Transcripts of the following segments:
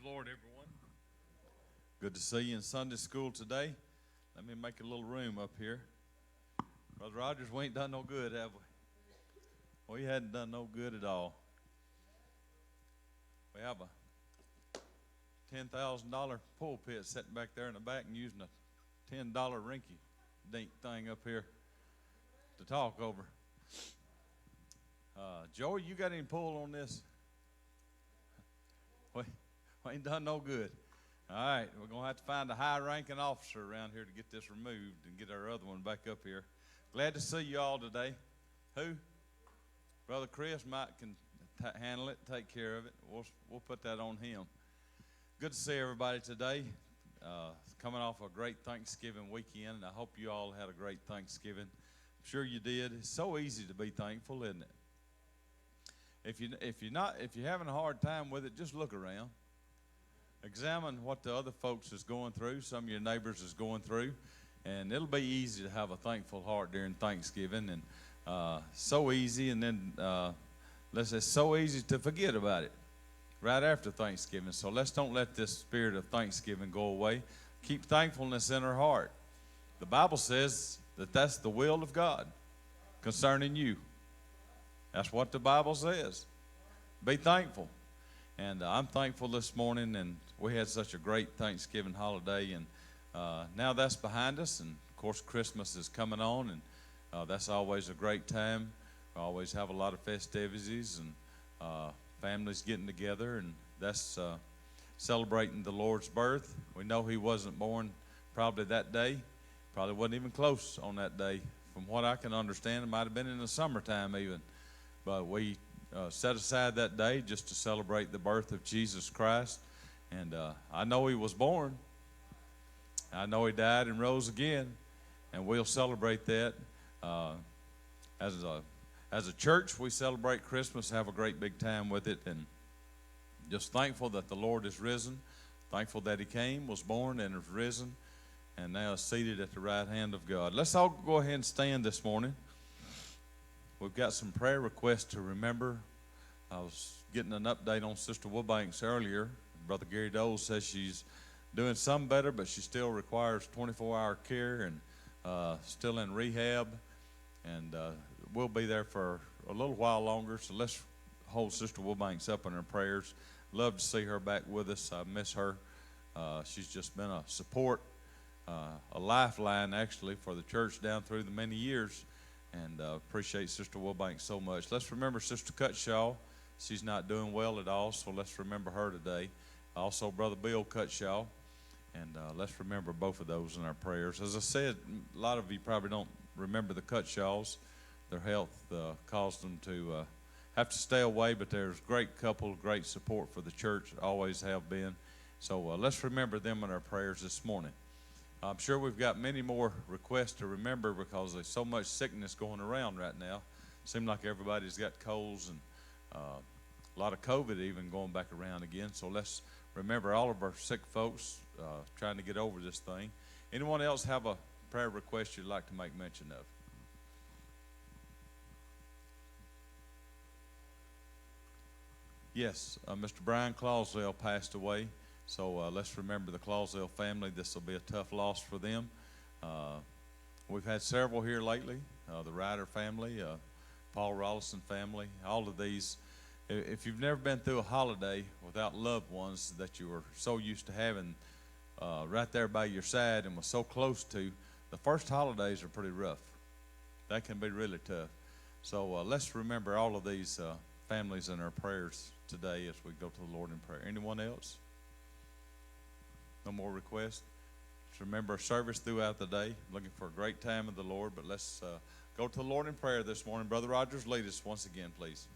the Lord, everyone. Good to see you in Sunday school today. Let me make a little room up here. Brother Rogers, we ain't done no good, have we? We hadn't done no good at all. We have a $10,000 pulpit sitting back there in the back and using a $10 rinky-dink thing up here to talk over. Joey, you got any pull on this? We ain't done no good. All right, we're going to have to find a high-ranking officer around here to get this removed and get our other one back up here. Glad to see you all today. Who? Brother Chris can handle it, take care of it. We'll put that on him. Good to see everybody today. Coming off a great Thanksgiving weekend, and I hope you all had a great Thanksgiving. I'm sure you did. It's so easy to be thankful, isn't it? If you're having a hard time with it, just look around. Examine what the other folks is going through, some of your neighbors is going through, and it'll be easy to have a thankful heart during Thanksgiving, and so easy, and then it's so easy to forget about it right after Thanksgiving. So let's don't let this spirit of Thanksgiving go away. Keep thankfulness in our heart. The Bible says that that's the will of God concerning you. That's what the Bible says. Be thankful. And I'm thankful this morning, and we had such a great Thanksgiving holiday, and now that's behind us, and of course Christmas is coming on, and that's always a great time. We always have a lot of festivities and families getting together, and that's celebrating the Lord's birth. We know he wasn't born probably that day, probably wasn't even close on that day. From what I can understand, it might have been in the summertime even, but we set aside that day just to celebrate the birth of Jesus Christ. And I know he was born. I know he died and rose again, and we'll celebrate that. As a church, we celebrate Christmas, have a great big time with it, and just thankful that the Lord is risen, thankful that he came, was born, and is risen, and now is seated at the right hand of God. Let's all go ahead and stand this morning. We've got some prayer requests to remember. I was getting an update on Sister Woodbanks earlier. Brother Gary Dole says she's doing some better, but she still requires 24-hour care and still in rehab. And we'll be there for a little while longer, so let's hold Sister Woodbanks up in our prayers. Love to see her back with us. I miss her. She's just been a support, a lifeline actually for the church down through the many years. And appreciate Sister Woodbank so much. Let's remember Sister Cutshaw. She's not doing well at all, so let's remember her today. Also, Brother Bill Cutshaw. And let's remember both of those in our prayers. As I said, a lot of you probably don't remember the Cutshaws. Their health caused them to have to stay away, but there's a great couple, great support for the church, always have been. So let's remember them in our prayers this morning. I'm sure we've got many more requests to remember because there's so much sickness going around right now. Seems like everybody's got colds and a lot of COVID even going back around again. So let's remember all of our sick folks trying to get over this thing. Anyone else have a prayer request you'd like to make mention of? Yes, Mr. Brian Clausdale passed away. So let's remember the Clausdale family. This will be a tough loss for them. We've had several here lately, the Ryder family, Paul Rollison family, all of these. If you've never been through a holiday without loved ones that you were so used to having right there by your side and was so close to, the first holidays are pretty rough. That can be really tough. So let's remember all of these families in our prayers today as we go to the Lord in prayer. Anyone else? No more requests. Just remember our service throughout the day. Looking for a great time of the Lord. But let's go to the Lord in prayer this morning. Brother Rogers, lead us once again, please.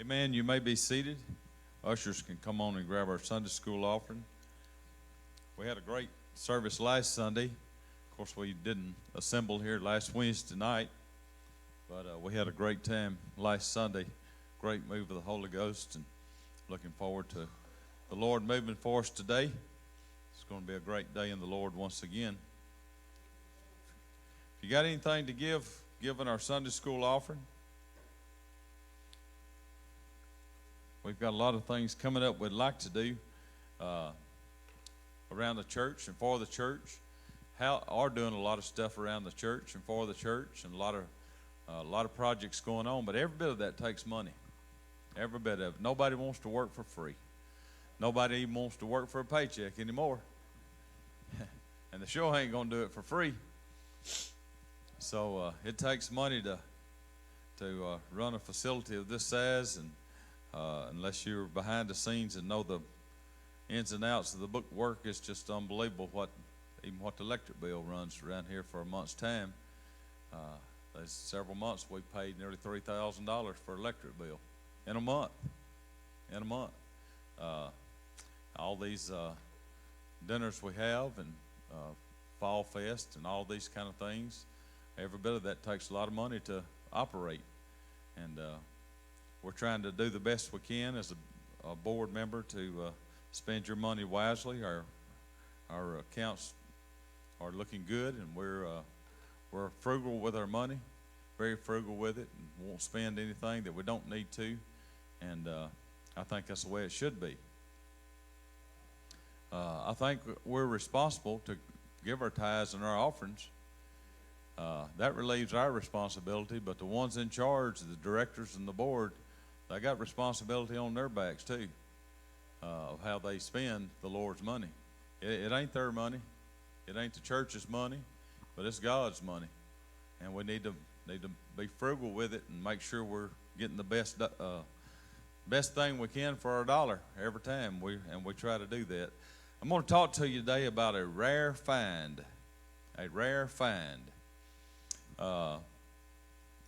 Amen. You may be seated. ushers can come on and grab our Sunday school offering. We had a great service last Sunday. Of course, we didn't assemble here last Wednesday night, but we had a great time last Sunday. Great move of the Holy Ghost, and looking forward to the Lord moving for us today. It's going to be a great day in the Lord once again. If you got anything to give in our Sunday school offering, we've got a lot of things coming up we'd like to do around the church and for the church. Are doing a lot of stuff around the church and for the church, and a lot of projects going on. But every bit of that takes money. Every bit of it. Nobody wants to work for free. Nobody even wants to work for a paycheck anymore. And the show ain't going to do it for free. So it takes money to run a facility of this size, and unless you're behind the scenes and know the ins and outs of the book work, it's just unbelievable what the electric bill runs around here for a month's time. There's several months we paid nearly $3,000 for electric bill in a month. All these dinners we have, and Fall Fest and all these kind of things, every bit of that takes a lot of money to operate. And we're trying to do the best we can as a board member to spend your money wisely. Our accounts are looking good, and we're frugal with our money, very frugal with it, and won't spend anything that we don't need to. And I think that's the way it should be. I think we're responsible to give our tithes and our offerings. That relieves our responsibility, but the ones in charge, the directors and the board, they got responsibility on their backs too, of how they spend the Lord's money. It ain't their money, it ain't the church's money, but it's God's money, and we need to be frugal with it and make sure we're getting the best thing we can for our dollar every time. We try to do that. I'm going to talk to you today about a rare find. A rare find.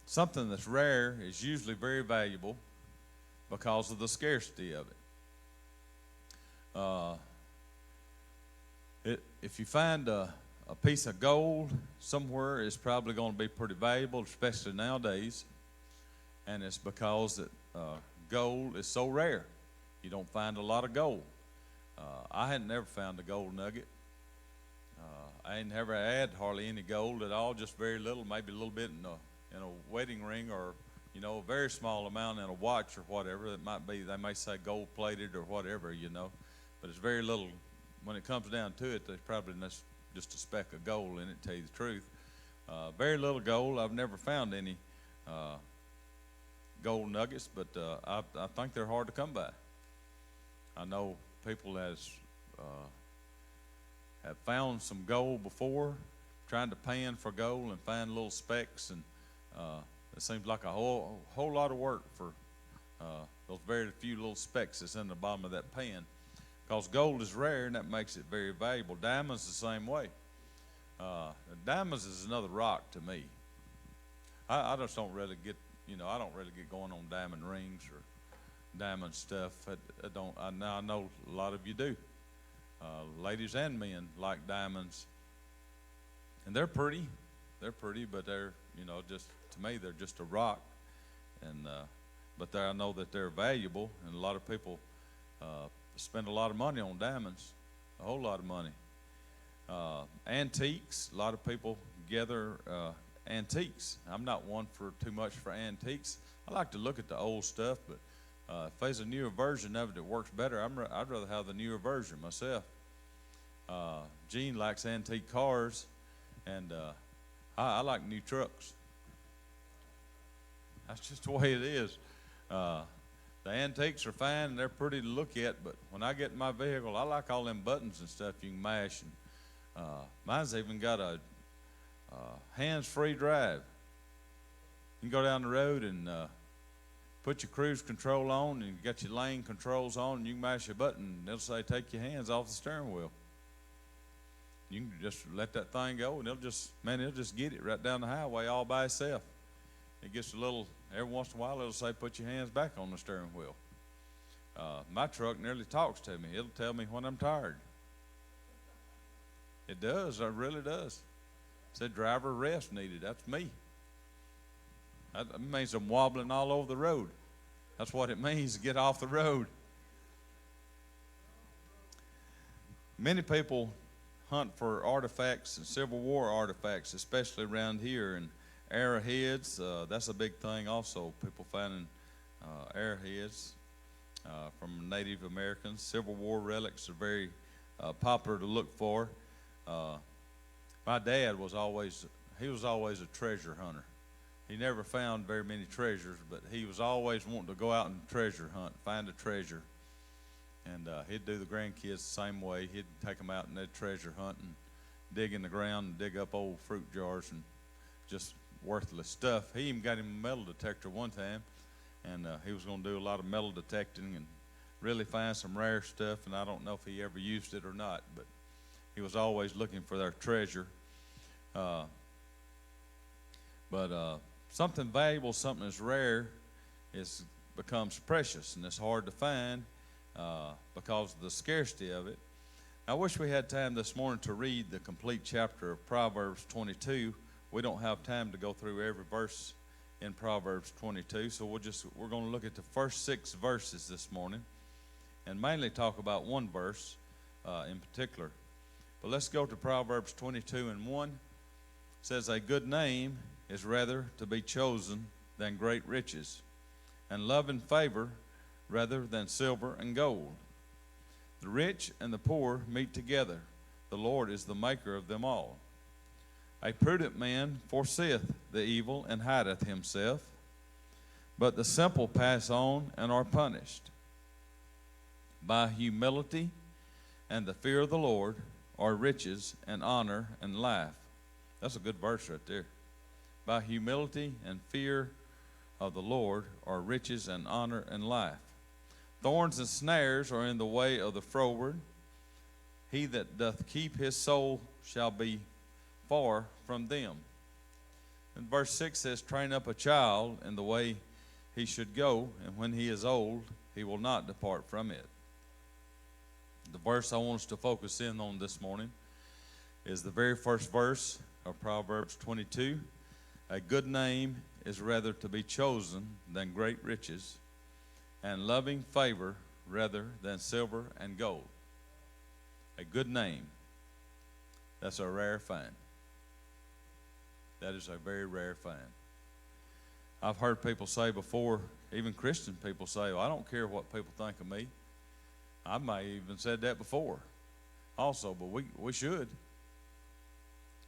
Something that's rare is usually very valuable because of the scarcity of it. If you find a piece of gold somewhere, it's probably going to be pretty valuable, especially nowadays. And it's because that gold is so rare. You don't find a lot of gold. I had never found a gold nugget. I ain't never had hardly any gold at all, just very little, maybe a little bit in a wedding ring, or a very small amount in a watch or whatever. It might be, they may say gold plated or whatever, but it's very little. When it comes down to it, there's probably just a speck of gold in it, to tell you the truth. Very little gold. I've never found any gold nuggets, but I think they're hard to come by. I know people have found some gold before, trying to pan for gold and find little specks, and it seems like a whole lot of work for those very few little specks that's in the bottom of that pan. Because gold is rare, and that makes it very valuable. Diamonds the same way. Diamonds is another rock to me. I just don't really get, I don't really get going on diamond rings or diamond stuff. I know a lot of you do. Ladies and men like diamonds, and they're pretty, but they're, just to me, they're just a rock. And but I know that they're valuable, and a lot of people spend a lot of money on diamonds, a whole lot of money. Antiques, a lot of people gather antiques. I'm not one for too much for antiques. I like to look at the old stuff, but if there's a newer version of it that works better, I'd rather have the newer version myself. Gene likes antique cars, and I like new trucks. That's just the way it is. The antiques are fine and they're pretty to look at, but when I get in my vehicle, I like all them buttons and stuff you can mash. And mine's even got a hands-free drive. You can go down the road and put your cruise control on, and you got your lane controls on, and you can mash a button, and it'll say take your hands off the steering wheel. You can just let that thing go, and it'll just get it right down the highway all by itself. It gets a little, every once in a while it'll say put your hands back on the steering wheel. My truck nearly talks to me. It'll tell me when I'm tired. It does. It really does. It said driver rest needed. That's me. That means I'm wobbling all over the road. That's what it means to get off the road. Many people hunt for artifacts and Civil War artifacts, especially around here, and arrowheads. That's a big thing also. People finding arrowheads from Native Americans. Civil War relics are very popular to look for. My dad was always a treasure hunter. He never found very many treasures, but he was always wanting to go out and treasure hunt, find a treasure. And he'd do the grandkids the same way. He'd take them out and they'd treasure hunt and dig in the ground and dig up old fruit jars and just worthless stuff. He even got him a metal detector one time, and he was going to do a lot of metal detecting and really find some rare stuff, and I don't know if he ever used it or not, but he was always looking for their treasure. But something valuable, something that's rare, becomes precious, and it's hard to find because of the scarcity of it. I wish we had time this morning to read the complete chapter of Proverbs 22. We don't have time to go through every verse in Proverbs 22, so we're going to look at the first 6 verses this morning and mainly talk about one verse in particular. But let's go to Proverbs 22:1. It says, "A good name is rather to be chosen than great riches, and love and favor rather than silver and gold. The rich and the poor meet together. The Lord is the maker of them all. A prudent man foreseeth the evil and hideth himself, but the simple pass on and are punished. By humility and the fear of the Lord are riches and honor and life." That's a good verse right there. By humility and fear of the Lord are riches and honor and life. Thorns and snares are in the way of the froward. He that doth keep his soul shall be far from them. And verse 6 says, "Train up a child in the way he should go, and when he is old, he will not depart from it." The verse I want us to focus in on this morning is the very first verse of Proverbs 22. "A good name is rather to be chosen than great riches, and loving favor rather than silver and gold." A good name. That's a rare find. That is a very rare find. I've heard people say before, even Christian people say, "Well, I don't care what people think of me." I may even said that before also, but we should.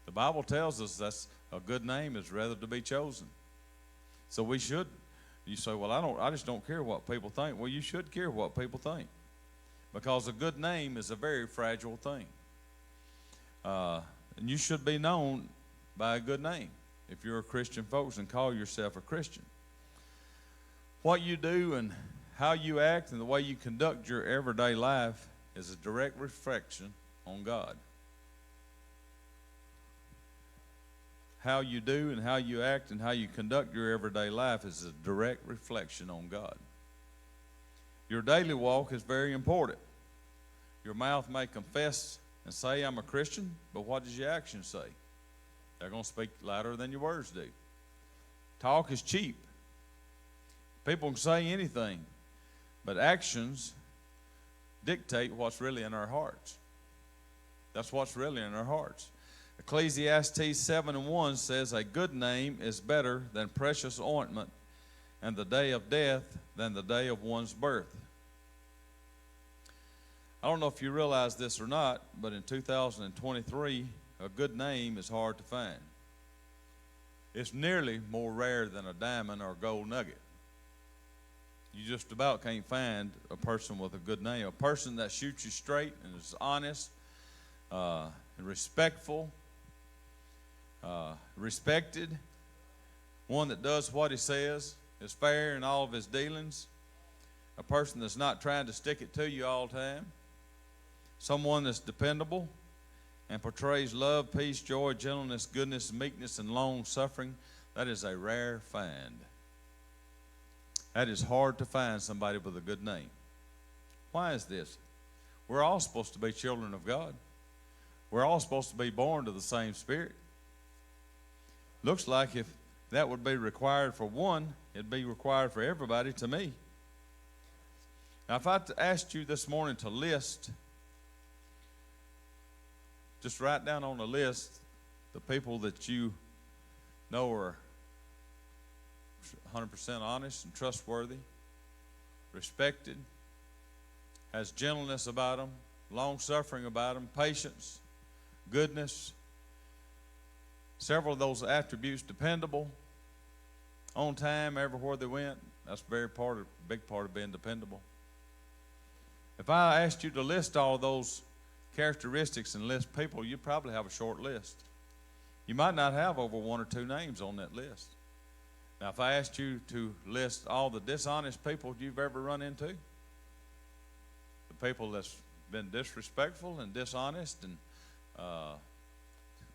The Bible tells us that's a good name is rather to be chosen. So we should. You say, "Well, I just don't care what people think." Well, you should care what people think, because a good name is a very fragile thing. And you should be known by a good name if you're a Christian, folks, and call yourself a Christian. What you do and how you act and the way you conduct your everyday life is a direct reflection on God. How you do and how you act and how you conduct your everyday life is a direct reflection on God. Your daily walk is very important. Your mouth may confess and say, "I'm a Christian," but what does your actions say? They're going to speak louder than your words do. Talk is cheap. People can say anything, but actions dictate what's really in our hearts. That's what's really in our hearts. Ecclesiastes 7:1 says, "A good name is better than precious ointment, and the day of death than the day of one's birth." I don't know if you realize this or not, but in 2023, a good name is hard to find. It's nearly more rare than a diamond or a gold nugget. You just about can't find a person with a good name, a person that shoots you straight and is honest and respectful, respected, one that does what he says, is fair in all of his dealings, a person that's not trying to stick it to you all the time, someone that's dependable and portrays love, peace, joy, gentleness, goodness, meekness, and long suffering. That is a rare find. That is hard to find somebody with a good name. Why is this? We're all supposed to be children of God. We're all supposed to be born to the same Spirit. Looks like if that would be required for one, it'd be required for everybody to me. Now, if I asked you this morning to list, just write down on the list the people that you know are 100% honest and trustworthy, respected, has gentleness about them, long-suffering about them, patience, goodness, several of those attributes, dependable, on time, everywhere they went. That's a big part of being dependable. If I asked you to list all those characteristics and list people, you'd probably have a short list. You might not have over one or two names on that list. Now, if I asked you to list all the dishonest people you've ever run into, the people that's been disrespectful and dishonest and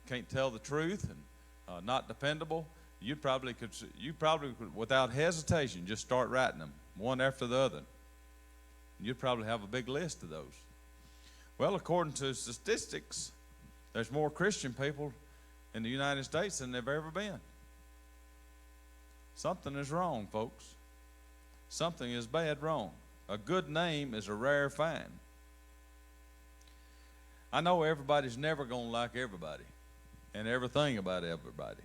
can't tell the truth and not dependable, you probably could, without hesitation, just start writing them one after the other. You'd probably have a big list of those. Well, according to statistics, there's more Christian people in the United States than there've ever been. Something is wrong, folks. Something is bad wrong. A good name is a rare find. I know everybody's never going to like everybody and everything about everybody.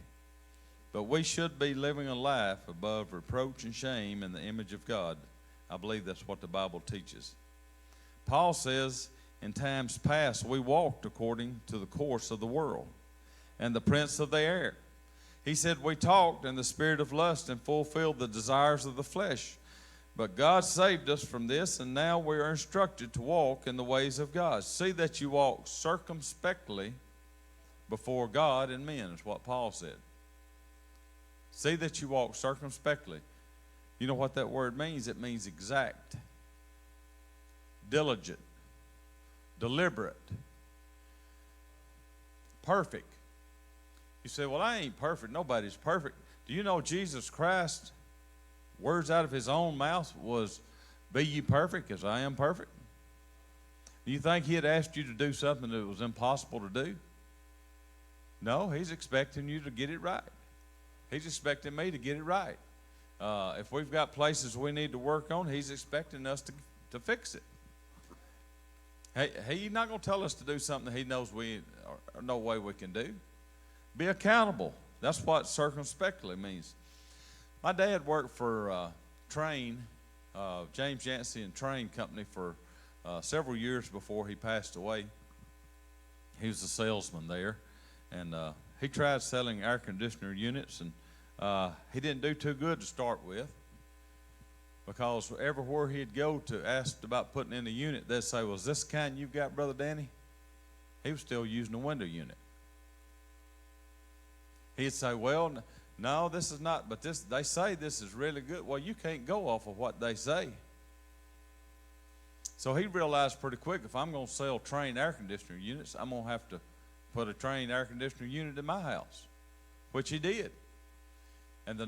But we should be living a life above reproach and shame in the image of God. I believe that's what the Bible teaches. Paul says, in times past we walked according to the course of the world and the prince of the air. He said, we talked in the spirit of lust and fulfilled the desires of the flesh. But God saved us from this, and now we are instructed to walk in the ways of God. See that you walk circumspectly before God and men, is what Paul said. See that you walk circumspectly. You know what that word means? It means exact, diligent, deliberate, perfect. You say, well, I ain't perfect. Nobody's perfect. Do you know Jesus Christ, words out of his own mouth was, be ye perfect as I am perfect? Do you think he had asked you to do something that was impossible to do? No, he's expecting you to get it right. He's expecting me to get it right. If we've got places we need to work on, he's expecting us to fix it. He's not going to tell us to do something that he knows no way we can do. Be accountable. That's what circumspectly means. My dad worked for Train, James Yancey and Train Company for several years before he passed away. He was a salesman there, and he tried selling air conditioner units, and he didn't do too good to start with, because everywhere he'd go to ask about putting in a unit, they'd say, well, is this the kind you've got, Brother Danny? He was still using a window unit. He'd say, well, no, this is not, but they say this is really good. Well, you can't go off of what they say. So he realized pretty quick, if I'm going to sell Train air conditioner units, I'm going to have to put a Train air conditioner unit in my house, which he did. And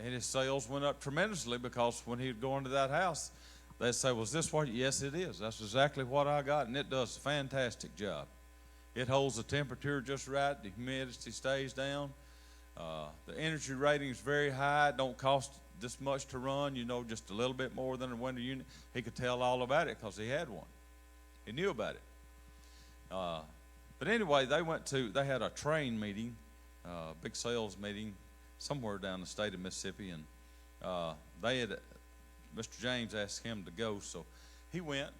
his sales went up tremendously, because when he'd go into that house, they'd say, well, is this what? Yes, it is. That's exactly what I got, and it does a fantastic job. It holds the temperature just right. The humidity stays down. The energy rating is very high. It don't cost this much to run, just a little bit more than a window unit. He could tell all about it because he had one. He knew about it. But anyway, they had a Train meeting, big sales meeting somewhere down the state of Mississippi, and Mr. James asked him to go, so he went.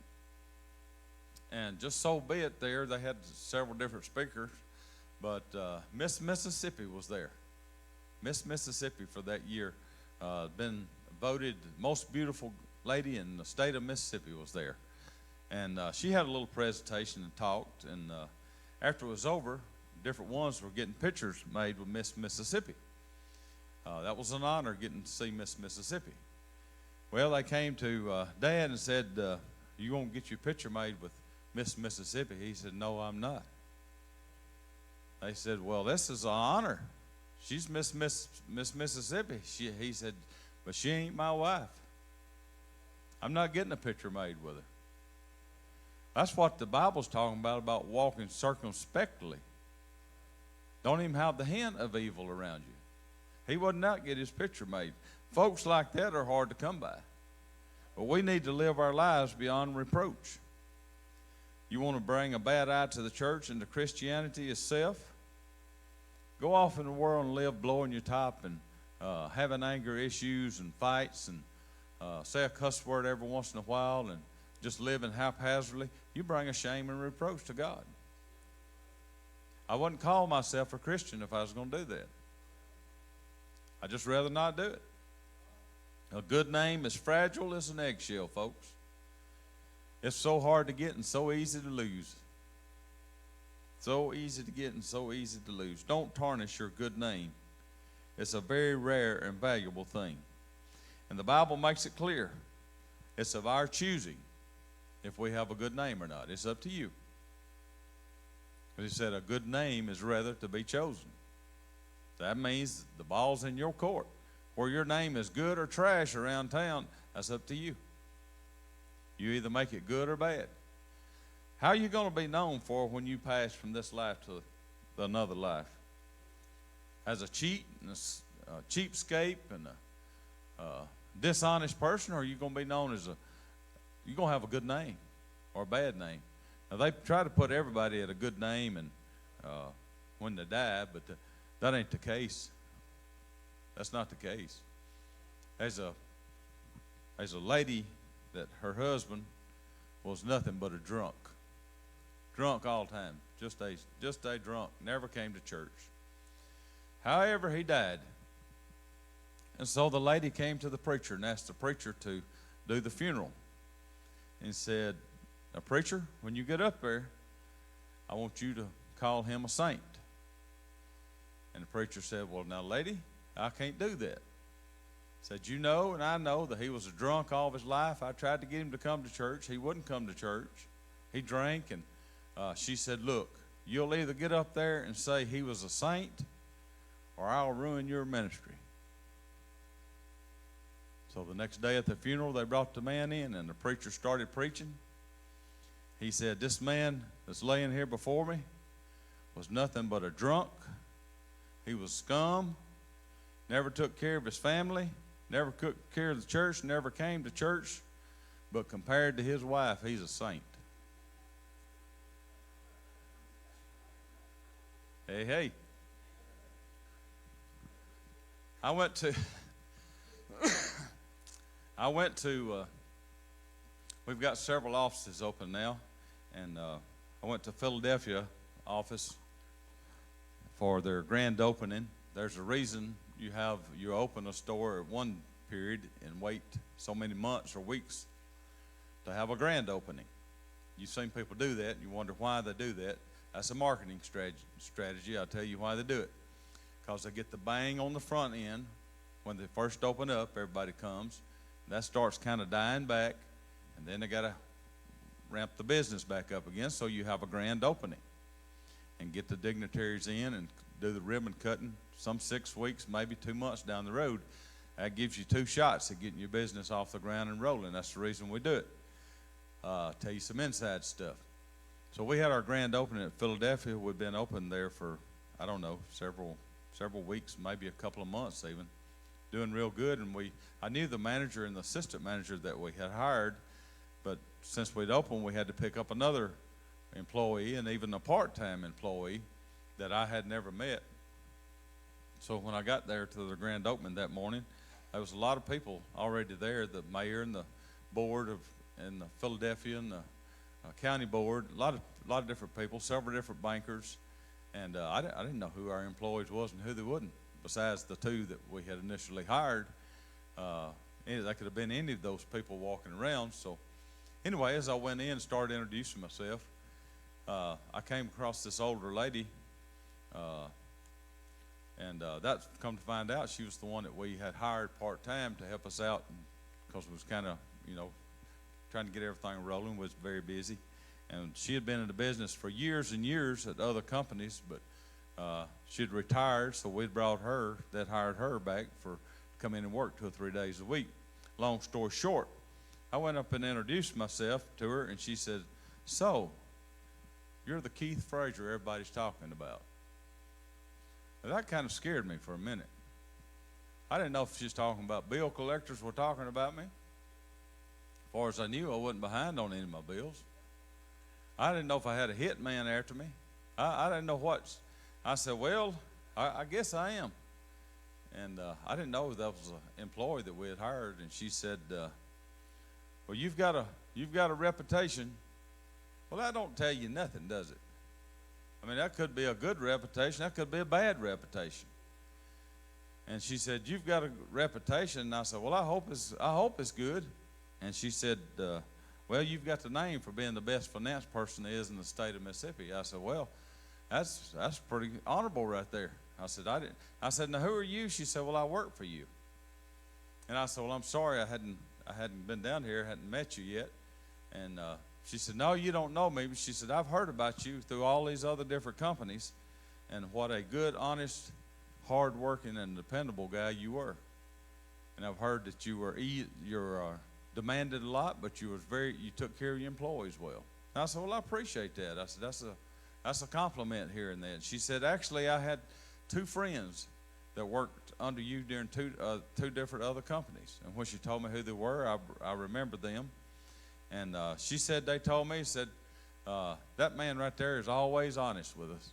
And just so be it, there they had several different speakers, but Miss Mississippi was there. Miss Mississippi for that year, been voted most beautiful lady in the state of Mississippi, was there. And she had a little presentation and talked, and after it was over, different ones were getting pictures made with Miss Mississippi. That was an honor, getting to see Miss Mississippi. Well, they came to Dad and said, you won't get your picture made with Miss Mississippi? He said, no, I'm not. They said, well, this is an honor. She's Miss Mississippi. He said, but she ain't my wife. I'm not getting a picture made with her. That's what the Bible's talking about walking circumspectly. Don't even have the hint of evil around you. He wouldn't out get his picture made. Folks like that are hard to come by. But we need to live our lives beyond reproach. You want to bring a bad eye to the church and to Christianity itself? Go off in the world and live blowing your top and having anger issues and fights and say a cuss word every once in a while and just living haphazardly. You bring a shame and reproach to God. I wouldn't call myself a Christian if I was going to do that. I'd just rather not do it. A good name is fragile as an eggshell, folks. It's so hard to get and so easy to lose. So easy to get and so easy to lose. Don't tarnish your good name. It's a very rare and valuable thing. And the Bible makes it clear. It's of our choosing if we have a good name or not. It's up to you. But he said a good name is rather to be chosen. That means the ball's in your court. Where your name is good or trash around town, that's up to you. You either make it good or bad. How are you going to be known for when you pass from this life to another life? As a cheat and a cheapskate and a dishonest person, or are you going to be known as you're going to have a good name or a bad name? Now, they try to put everybody at a good name and when they die, but that ain't the case. That's not the case. There's a lady that her husband was nothing but a drunk. Drunk all the time. Just a drunk. Never came to church. However, he died. And so the lady came to the preacher and asked the preacher to do the funeral. And said, now, preacher, when you get up there, I want you to call him a saint. And the preacher said, well, now, lady, I can't do that. Said, you know and I know that he was a drunk all of his life. I tried to get him to come to church. He wouldn't come to church. He drank, and she said, look, you'll either get up there and say he was a saint or I'll ruin your ministry. So the next day at the funeral, they brought the man in, and the preacher started preaching. He said, this man that's laying here before me was nothing but a drunk. He was scum, never took care of his family, never took care of the church, never came to church. But compared to his wife, he's a saint. Hey, hey. I went to, we've got several offices open now, and I went to Philadelphia office for their grand opening. There's a reason you open a store at one period and wait so many months or weeks to have a grand opening. You've seen people do that, and you wonder why they do that. That's a marketing strategy. I'll tell you why they do it. Because they get the bang on the front end. When they first open up, everybody comes. That starts kind of dying back, and then they got to ramp the business back up again, so you have a grand opening and get the dignitaries in and do the ribbon cutting some 6 weeks, maybe 2 months down the road. That gives you 2 shots at getting your business off the ground and rolling. That's the reason we do it. Tell you some inside stuff. So we had our grand opening at Philadelphia. We've been open there for, I don't know, several weeks, maybe a couple of months even, doing real good. And I knew the manager and the assistant manager that we had hired, but since we'd opened, we had to pick up another employee and even a part-time employee that I had never met. So when I got there to the grand opening that morning, there was a lot of people already there, the mayor and the board and the Philadelphia and the county board, a lot of different people, several different bankers, and I didn't know who our employees was and who they wouldn't, besides the 2 that we had initially hired. That could have been any of those people walking around. So anyway, as I went in and started introducing myself, I came across this older lady, and that, come to find out, she was the one that we had hired part-time to help us out, because it was kind of, trying to get everything rolling, was very busy. And she had been in the business for years and years at other companies, but she had retired, so we brought her, that hired her back to come in and work 2 or 3 days a week. Long story short, I went up and introduced myself to her, and she said, So, you're the Keith Frazier everybody's talking about. Now, that kind of scared me for a minute. I didn't know if she was talking about bill collectors were talking about me. As far as I knew, I wasn't behind on any of my bills. I didn't know if I had a hit man after me. I didn't know what. I said, well, I guess I am. And I didn't know that was an employee that we had hired. And she said, well, you've got a reputation. Well, that don't tell you nothing, does it? I mean, that could be a good reputation. That could be a bad reputation. And she said, you've got a reputation. And I said, well, I hope it's good. And she said, well, you've got the name for being the best finance person there is in the state of Mississippi. I said, well, that's pretty honorable right there. I said, now who are you? She said, well, I work for you. And I said, well, I'm sorry, I hadn't been down here, hadn't met you yet. And she said, no, you don't know me. She said, I've heard about you through all these other different companies, and what a good, honest, hard-working, and dependable guy you were. And I've heard that you're demanded a lot, but you took care of your employees well. And I said, well, I appreciate that. I said, that's a compliment here and there. And she said, actually, I had 2 friends that worked under you during two different other companies. And when she told me who they were, I remembered them. And she said, they told me, that man right there is always honest with us.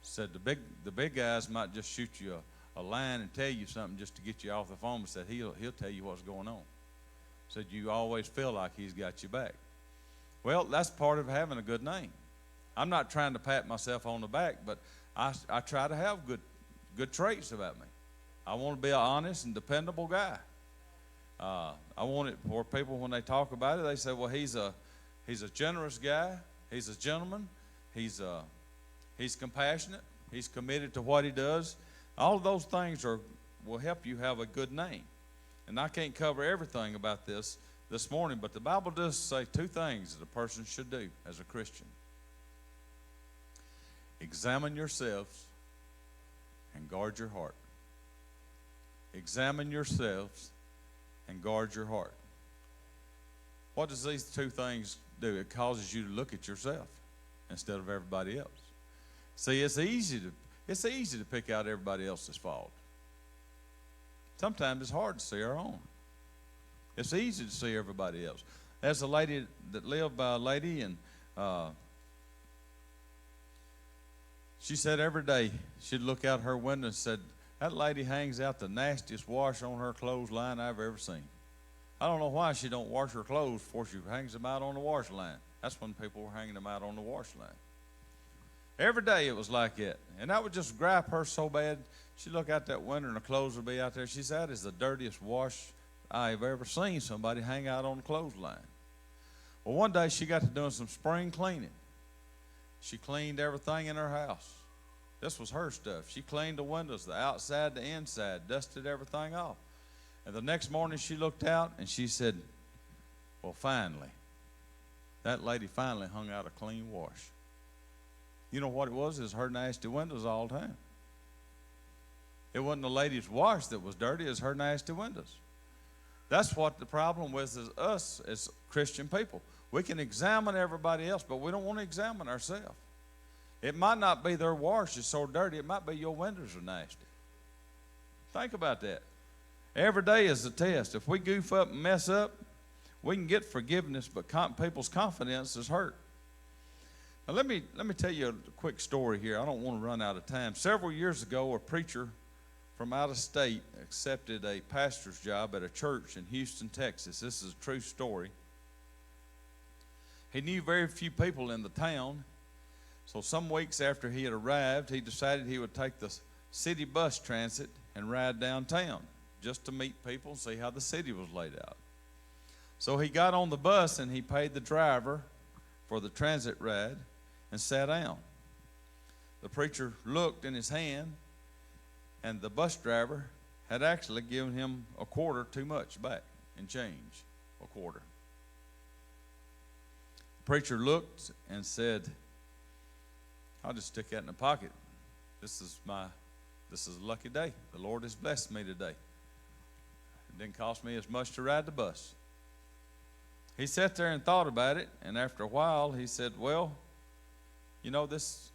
Said the big guys might just shoot you a line and tell you something just to get you off the phone, but said he'll tell you what's going on. Said you always feel like he's got your back. Well, that's part of having a good name. I'm not trying to pat myself on the back, but I try to have good traits about me. I want to be an honest and dependable guy. I want it for people when they talk about it, they say, well, he's a generous guy, he's a gentleman, he's compassionate, he's committed to what he does. All of those things will help you have a good name. And I can't cover everything about this morning, but the Bible does say 2 things that a person should do as a Christian. Examine yourselves and guard your heart. Examine yourselves and guard your heart. What does these 2 things do? It causes you to look at yourself instead of everybody else. See, it's easy to pick out everybody else's fault. Sometimes it's hard to see our own. It's easy to see everybody else. There's a lady that lived by a lady, and she said every day she'd look out her window and said, that lady hangs out the nastiest wash on her clothesline I've ever seen. I don't know why she don't wash her clothes before she hangs them out on the wash line. That's when people were hanging them out on the wash line. Every day it was like that. And that would just gripe her so bad. She'd look out that window and her clothes would be out there. She said, that is the dirtiest wash I've ever seen somebody hang out on the clothesline. Well, one day she got to doing some spring cleaning. She cleaned everything in her house. This was her stuff. She cleaned the windows, the outside, the inside, dusted everything off. And the next morning she looked out and she said, well, finally, that lady finally hung out a clean wash. You know what it was? It was her nasty windows all the time. It wasn't the lady's wash that was dirty, it was her nasty windows. That's what the problem with is us as Christian people. We can examine everybody else, but we don't want to examine ourselves. It might not be their wash is so dirty, it might be your windows are nasty. Think about that. Every day is a test. If we goof up and mess up, we can get forgiveness, but people's confidence is hurt. Now let me tell you a quick story here. I don't want to run out of time. Several years ago, a preacher from out of state accepted a pastor's job at a church in Houston, Texas. This is a true story. He knew very few people in the town. So some weeks after he had arrived, he decided he would take the city bus transit and ride downtown just to meet people and see how the city was laid out. So he got on the bus and he paid the driver for the transit ride and sat down. The preacher looked in his hand, and the bus driver had actually given him a quarter too much back in change, a quarter. The preacher looked and said, I'll just stick that in the pocket. This is a lucky day. The Lord has blessed me today. It didn't cost me as much to ride the bus. He sat there and thought about it, and after a while, he said, well, you know, this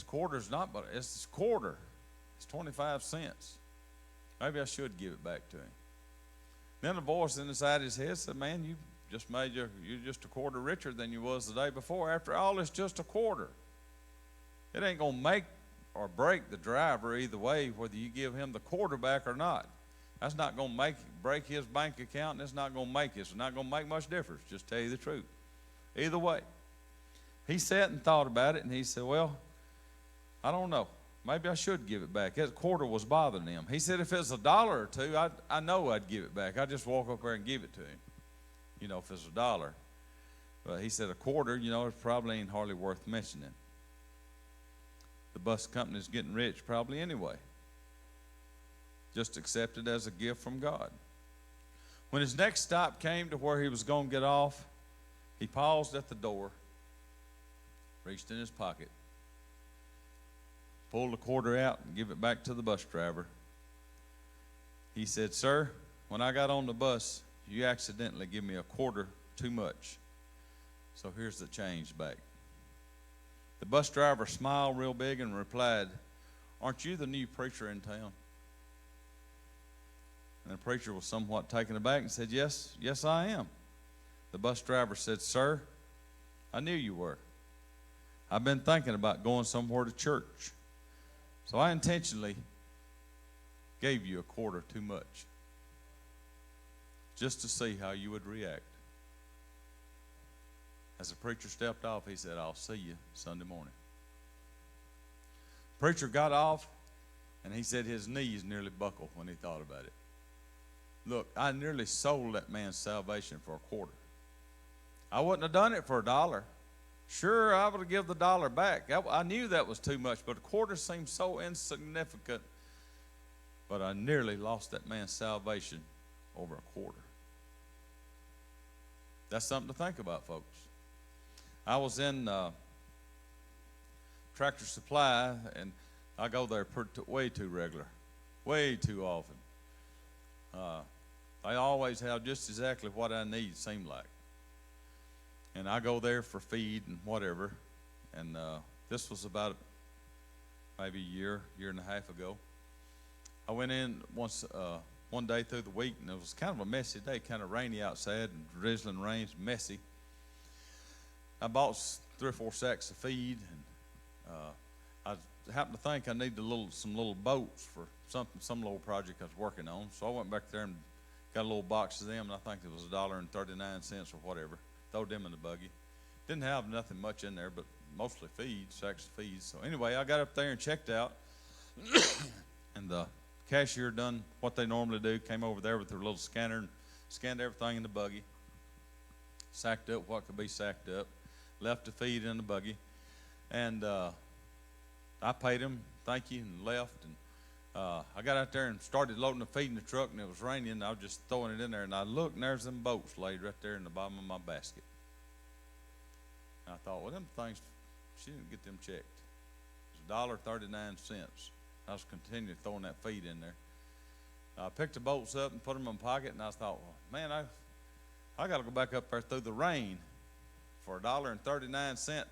quarter's not, but it's a quarter. It's 25 cents. Maybe I should give it back to him. Then a voice inside his head said, man, you're just a quarter richer than you was the day before. After all, it's just a quarter. It ain't going to make or break the driver either way, whether you give him the quarter back or not. That's not going to break his bank account, and it's not going to make it. It's not going to make much difference, just tell you the truth. Either way. He sat and thought about it, and he said, well, I don't know. Maybe I should give it back. That quarter was bothering him. He said, if it's $1 or $2, I know I'd give it back. I'd just walk up there and give it to him, you know, if it's $1. But he said a quarter, you know, it probably ain't hardly worth mentioning. The bus company's getting rich probably anyway. Just accept it as a gift from God. When his next stop came to where he was going to get off, he paused at the door, reached in his pocket, pulled the quarter out and give it back to the bus driver. He said, sir, when I got on the bus, you accidentally give me a quarter too much. So here's the change back. The bus driver smiled real big and replied, aren't you the new preacher in town? And the preacher was somewhat taken aback and said, yes, I am. The bus driver said, sir, I knew you were. I've been thinking about going somewhere to church. So I intentionally gave you a quarter too much, just to see how you would react. As the preacher stepped off, he said, I'll see you Sunday morning. The preacher got off, and he said his knees nearly buckled when he thought about it. Look, I nearly sold that man's salvation for a quarter. I wouldn't have done it for $1. Sure, I would have given the $1 back. I knew that was too much, but a quarter seemed so insignificant. But I nearly lost that man's salvation over a quarter. That's something to think about, folks. I was in Tractor Supply, and I go there way too regular, way too often. I always have just exactly what I need, seem like. And I go there for feed and whatever. And this was about maybe a year and a half ago. I went in one day through the week, and it was kind of a messy day, kind of rainy outside and drizzling rain, messy. I bought 3 or 4 sacks of feed, and I happened to think I needed some little boats for some little project I was working on. So I went back there and got a little box of them, and I think it was $1.39 or whatever. Throw them in the buggy. Didn't have nothing much in there, but mostly feed, sacks of feed. So anyway, I got up there and checked out, and the cashier done what they normally do, came over there with their little scanner and scanned everything in the buggy, sacked up what could be sacked up, left the feed in the buggy, and I paid him, thank you, and left. And I got out there and started loading the feed in the truck, and it was raining, and I was just throwing it in there, and I looked, and there's them boats laid right there in the bottom of my basket. And I thought, well, them things, she didn't get them checked. It was $1.39. I was continuing throwing that feed in there. I picked the bolts up and put them in my pocket, and I thought, well, man, I got to go back up there through the rain for $1.39.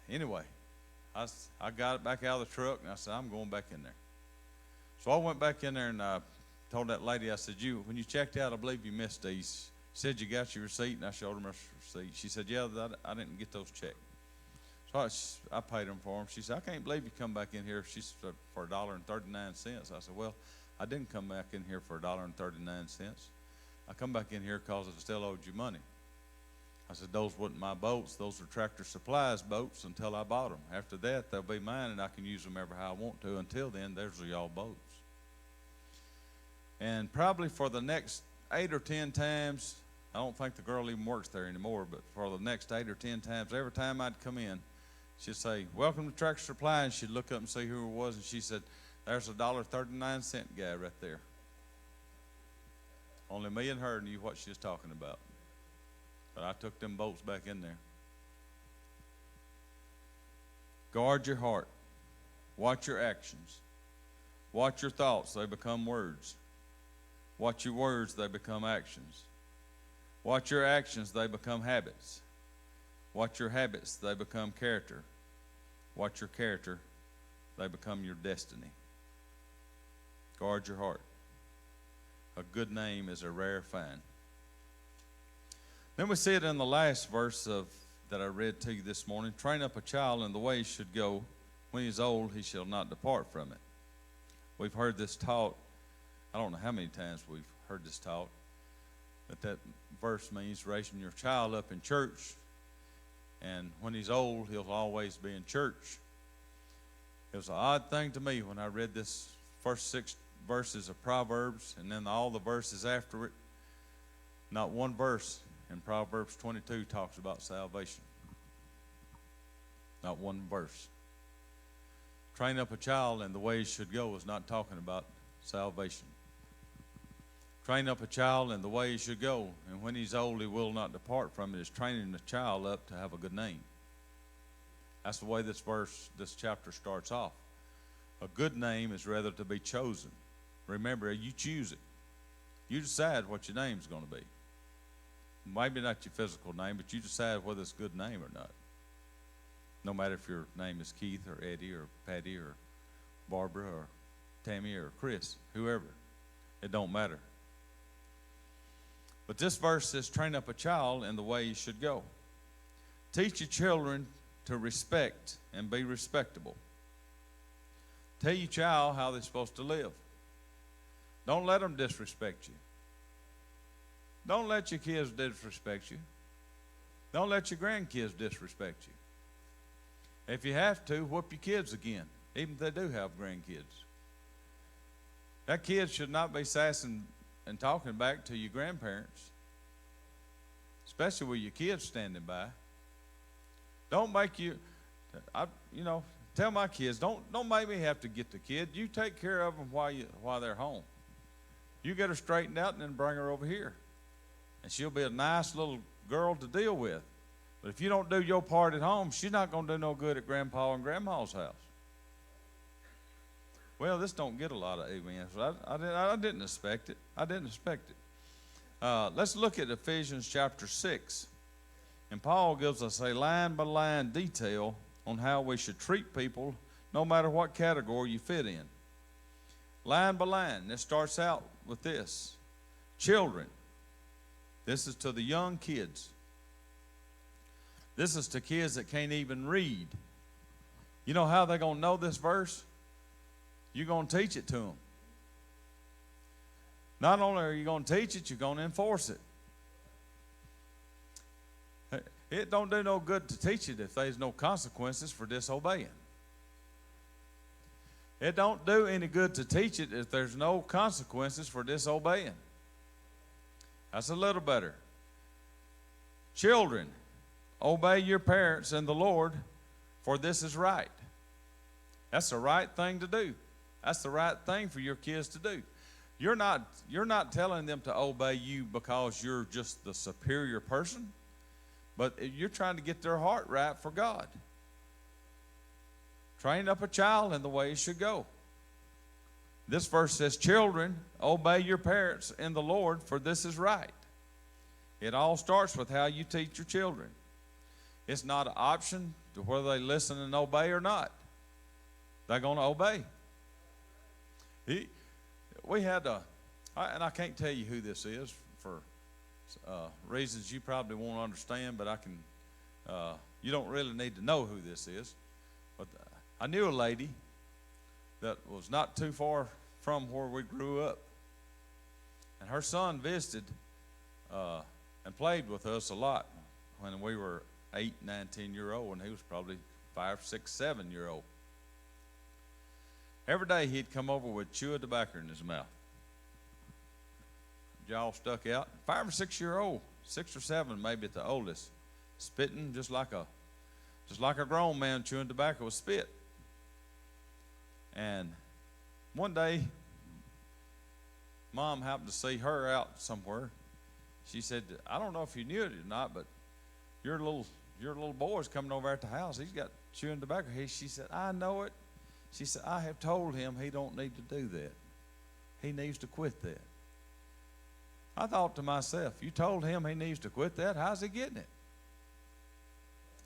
Anyway, I got it back out of the truck, and I said, I'm going back in there. So I went back in there, and I told that lady, I said, when you checked out, I believe you missed these. She said, you got your receipt? And I showed her my receipt. She said, yeah, I didn't get those checked. So I paid them for them. She said, I can't believe you come back in here for $1.39. I said, well, I didn't come back in here for $1.39. I come back in here because I still owed you money. I said, those weren't my boats. Those were Tractor Supply's boats until I bought them. After that, they'll be mine, and I can use them ever how I want to. Until then, those are y'all boats. And probably for the next 8 or 10 times, I don't think the girl even works there anymore, but for the next 8 or 10 times, every time I'd come in, she'd say, welcome to Tractor Supply, and she'd look up and see who it was, and she said, there's a $1.39 guy right there. Only me and her knew what she was talking about. But I took them bolts back in there. Guard your heart. Watch your actions. Watch your thoughts. They become words. Watch your words. They become actions. Watch your actions, they become habits. Watch your habits, they become character. Watch your character, they become your destiny. Guard your heart. A good name is a rare find. Then we see it in the last verse that I read to you this morning. Train up a child in the way he should go. When he is old, he shall not depart from it. We've heard this taught. I don't know how many times we've heard this taught. But that verse means raising your child up in church. And when he's old, he'll always be in church. It was an odd thing to me when I read this first 6 verses of Proverbs and then all the verses after it. Not one verse in Proverbs 22 talks about salvation. Not one verse. Train up a child in the way he should go is not talking about salvation. Train up a child in the way he should go, and when he's old, he will not depart from it. Is training the child up to have a good name. That's the way this chapter starts off. A good name is rather to be chosen. Remember, you choose it. You decide what your name's going to be. Maybe not your physical name, but you decide whether it's a good name or not. No matter if your name is Keith or Eddie or Patty or Barbara or Tammy or Chris, whoever. It don't matter. But this verse says, train up a child in the way he should go. Teach your children to respect and be respectable. Tell your child how they're supposed to live. Don't let them disrespect you. Don't let your kids disrespect you. Don't let your grandkids disrespect you. If you have to, whoop your kids again, even if they do have grandkids. That kid should not be sassing and talking back to your grandparents, especially with your kids standing by. Don't make tell my kids, don't make me have to get the kid. You take care of them while they're home. You get her straightened out and then bring her over here. And she'll be a nice little girl to deal with. But if you don't do your part at home, she's not going to do no good at Grandpa and Grandma's house. Well, this don't get a lot of amens. I didn't expect it. Let's look at Ephesians chapter 6. And Paul gives us a line-by-line detail on how we should treat people, no matter what category you fit in. Line by line. It starts out with this. Children. This is to the young kids. This is to kids that can't even read. You know how they're going to know this verse? You're going to teach it to them. Not only are you going to teach it, you're going to enforce it. It don't do no good to teach it if there's no consequences for disobeying. It don't do any good to teach it if there's no consequences for disobeying. That's a little better. Children, obey your parents in the Lord, for this is right. That's the right thing to do. That's the right thing for your kids to do. You're not telling them to obey you because you're just the superior person, but you're trying to get their heart right for God. Train up a child in the way he should go. This verse says, children, obey your parents in the Lord, for this is right. It all starts with how you teach your children. It's not an option to whether they listen and obey or not. They're going to obey. We had and I can't tell you who this is for reasons you probably won't understand, but you don't really need to know who this is. But I knew a lady that was not too far from where we grew up. And her son visited and played with us a lot when we were 8, 9, 10-year-old, and he was probably 5, 6, 7-year-old. Every day he'd come over with chew of tobacco in his mouth. Jaw stuck out. 5 or 6-year-old, 6 or 7 maybe at the oldest, spitting just like a grown man chewing tobacco with spit. And one day, Mom happened to see her out somewhere. She said, I don't know if you knew it or not, but your little boy's coming over at the house. He's got chewing tobacco. She said, I know it. She said, I have told him he don't need to do that. He needs to quit that. I thought to myself, you told him he needs to quit that. How's he getting it?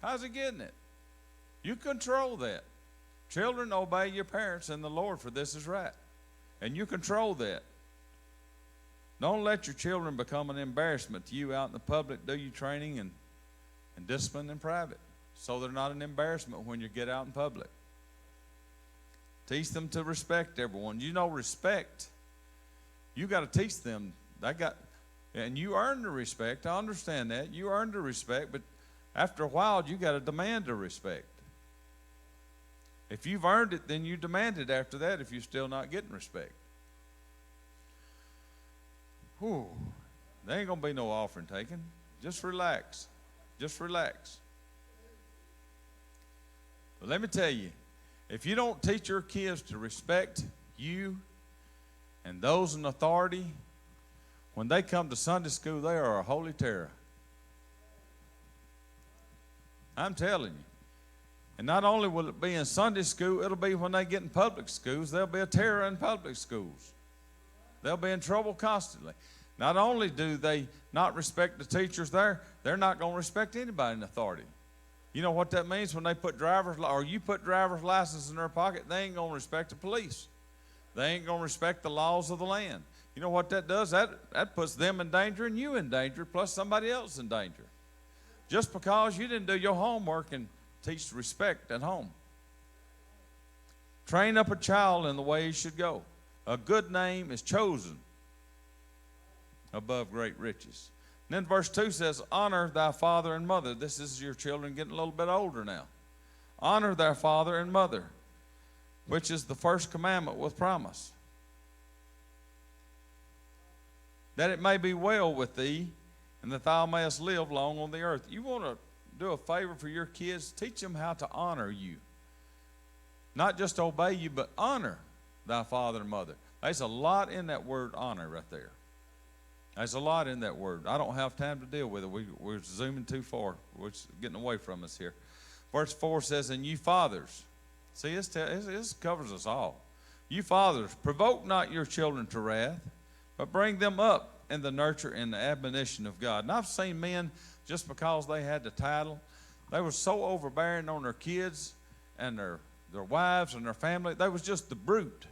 How's he getting it? You control that. Children, obey your parents in the Lord, for this is right. And you control that. Don't let your children become an embarrassment to you out in the public. Do your training and discipline in private, so they're not an embarrassment when you get out in public. Teach them to respect everyone. You know, respect, you got to teach them. And you earn the respect. I understand that. You earn the respect, but after a while, you got to demand the respect. If you've earned it, then you demand it after that if you're still not getting respect. Whew. There ain't going to be no offering taken. Just relax. Just relax. But let me tell you, if you don't teach your kids to respect you and those in authority, when they come to Sunday school, they are a holy terror. I'm telling you. And not only will it be in Sunday school, it'll be when they get in public schools. They'll be a terror in public schools. They'll be in trouble constantly. Not only do they not respect the teachers there, they're not going to respect anybody in authority. You know what that means when they put you put driver's license in their pocket, they ain't going to respect the police. They ain't going to respect the laws of the land. You know what that does? That puts them in danger and you in danger, plus somebody else in danger. Just because you didn't do your homework and teach respect at home. Train up a child in the way he should go. A good name is chosen above great riches. And then verse 2 says, honor thy father and mother. This is your children getting a little bit older now. Honor thy father and mother, which is the first commandment with promise, that it may be well with thee, and that thou mayest live long on the earth. You want to do a favor for your kids? Teach them how to honor you. Not just obey you, but honor thy father and mother. There's a lot in that word honor right there. There's a lot in that word. I don't have time to deal with it. We're zooming too far. We're getting away from us here. Verse 4 says, and you fathers. See, this covers us all. You fathers, provoke not your children to wrath, but bring them up in the nurture and the admonition of God. And I've seen men, just because they had the title, they were so overbearing on their kids and their wives and their family. They was just the brute.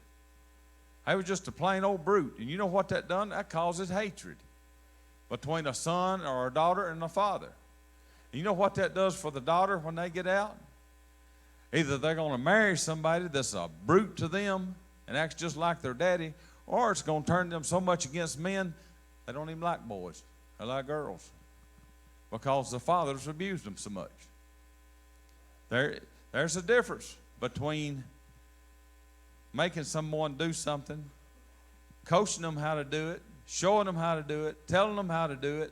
They was just a plain old brute. And you know what that done? That causes hatred between a son or a daughter and a father. And you know what that does for the daughter when they get out? Either they're going to marry somebody that's a brute to them and acts just like their daddy, or it's going to turn them so much against men, they don't even like boys. They like girls because the fathers abused them so much. There's a difference between making someone do something, coaching them how to do it, showing them how to do it, telling them how to do it,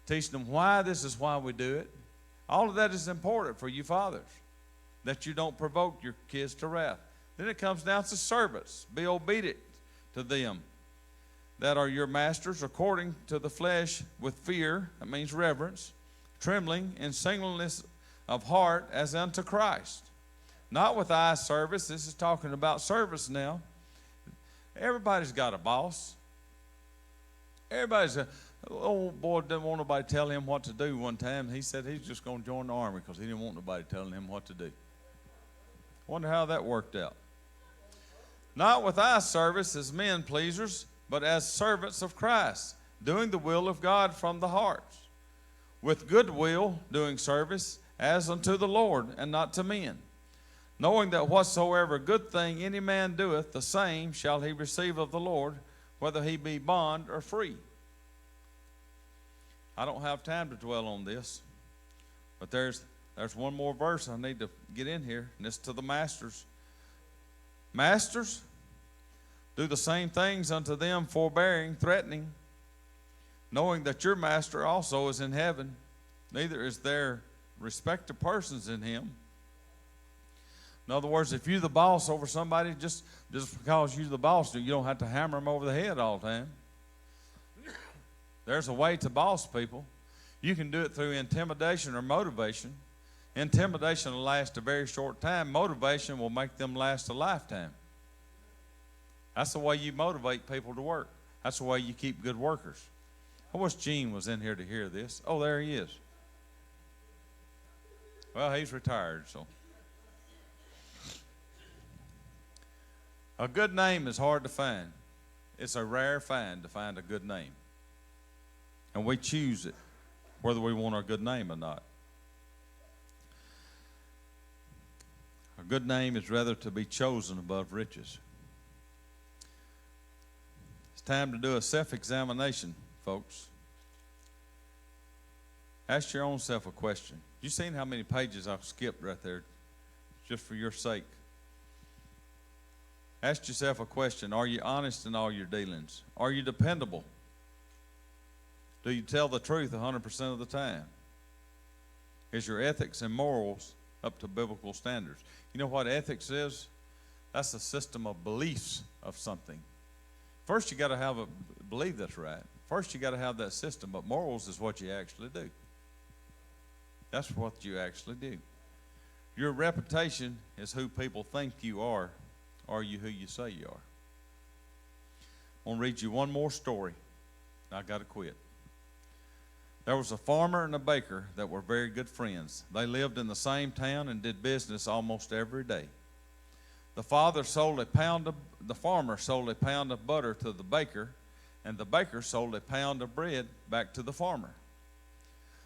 teaching them why this is why we do it. All of that is important for you fathers, that you don't provoke your kids to wrath. Then it comes down to servants. Be obedient to them that are your masters according to the flesh, with fear, that means reverence, trembling, and singleness of heart as unto Christ. Not with eye service. This is talking about service now. Everybody's got a boss. Everybody's old boy didn't want nobody to tell him what to do one time. He said he's just going to join the army because he didn't want nobody telling him what to do. Wonder how that worked out. Not with eye service as men pleasers, but as servants of Christ, doing the will of God from the heart, with good will doing service as unto the Lord and not to men, knowing that whatsoever good thing any man doeth, the same shall he receive of the Lord, whether he be bond or free. I don't have time to dwell on this, but there's one more verse I need to get in here, and it's to the masters. Masters, do the same things unto them, forbearing, threatening, knowing that your master also is in heaven, neither is there respect of persons in him. In other words, if you're the boss over somebody, just because you're the boss, you don't have to hammer them over the head all the time. There's a way to boss people. You can do it through intimidation or motivation. Intimidation will last a very short time. Motivation will make them last a lifetime. That's the way you motivate people to work. That's the way you keep good workers. I wish Gene was in here to hear this. Oh, there he is. Well, he's retired, so. A good name is hard to find. It's a rare find to find a good name. And we choose it, whether we want our good name or not. A good name is rather to be chosen above riches. It's time to do a self-examination, folks. Ask your own self a question. You seen how many pages I've skipped right there just for your sake? Ask yourself a question. Are you honest in all your dealings? Are you dependable? Do you tell the truth 100% of the time? Is your ethics and morals up to biblical standards? You know what ethics is? That's a system of beliefs of something. First, you got to believe that's right. First, you got to have that system, but morals is what you actually do. That's what you actually do. Your reputation is who people think you are. Are you who you say you are? I'm going to read you one more story. I got to quit. There was a farmer and a baker that were very good friends. They lived in the same town and did business almost every day. The farmer sold a pound of butter to the baker, and the baker sold a pound of bread back to the farmer.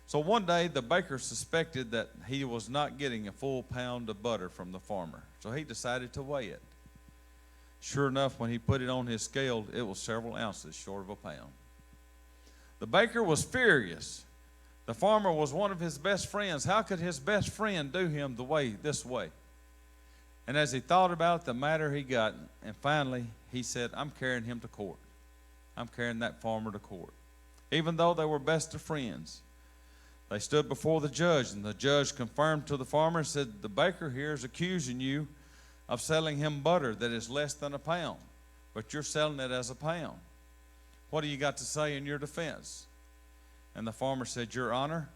So one day the baker suspected that he was not getting a full pound of butter from the farmer. So he decided to weigh it. Sure enough, when he put it on his scale, it was several ounces short of a pound. The baker was furious. The farmer was one of his best friends. How could his best friend do him this way? And as he thought about the matter, he got, and finally he said, I'm carrying him to court. I'm carrying that farmer to court. Even though they were best of friends. They stood before the judge, and the judge confirmed to the farmer and said, the baker here is accusing you of selling him butter that is less than a pound, but you're selling it as a pound. What do you got to say in your defense? And the farmer said, Your Honor,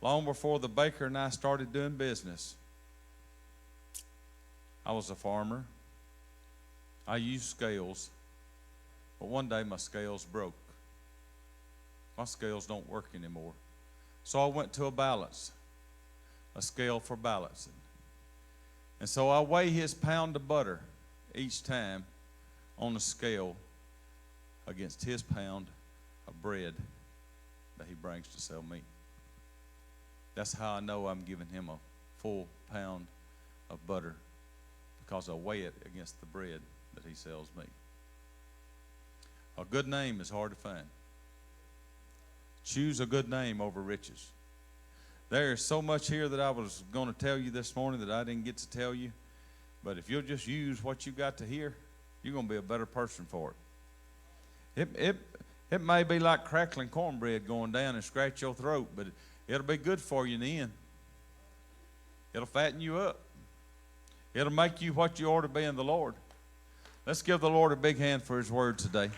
long before the baker and I started doing business, I was a farmer. I used scales, but one day my scales broke. My scales don't work anymore. So I went to a scale for balancing. And so I weigh his pound of butter each time on a scale against his pound of bread that he brings to sell me. That's how I know I'm giving him a full pound of butter, because I weigh it against the bread that he sells me. A good name is hard to find. Choose a good name over riches. There is so much here that I was going to tell you this morning that I didn't get to tell you. But if you'll just use what you got to hear, you're going to be a better person for it. It may be like crackling cornbread going down and scratch your throat, but it'll be good for you in the end. It'll fatten you up. It'll make you what you ought to be in the Lord. Let's give the Lord a big hand for his word today.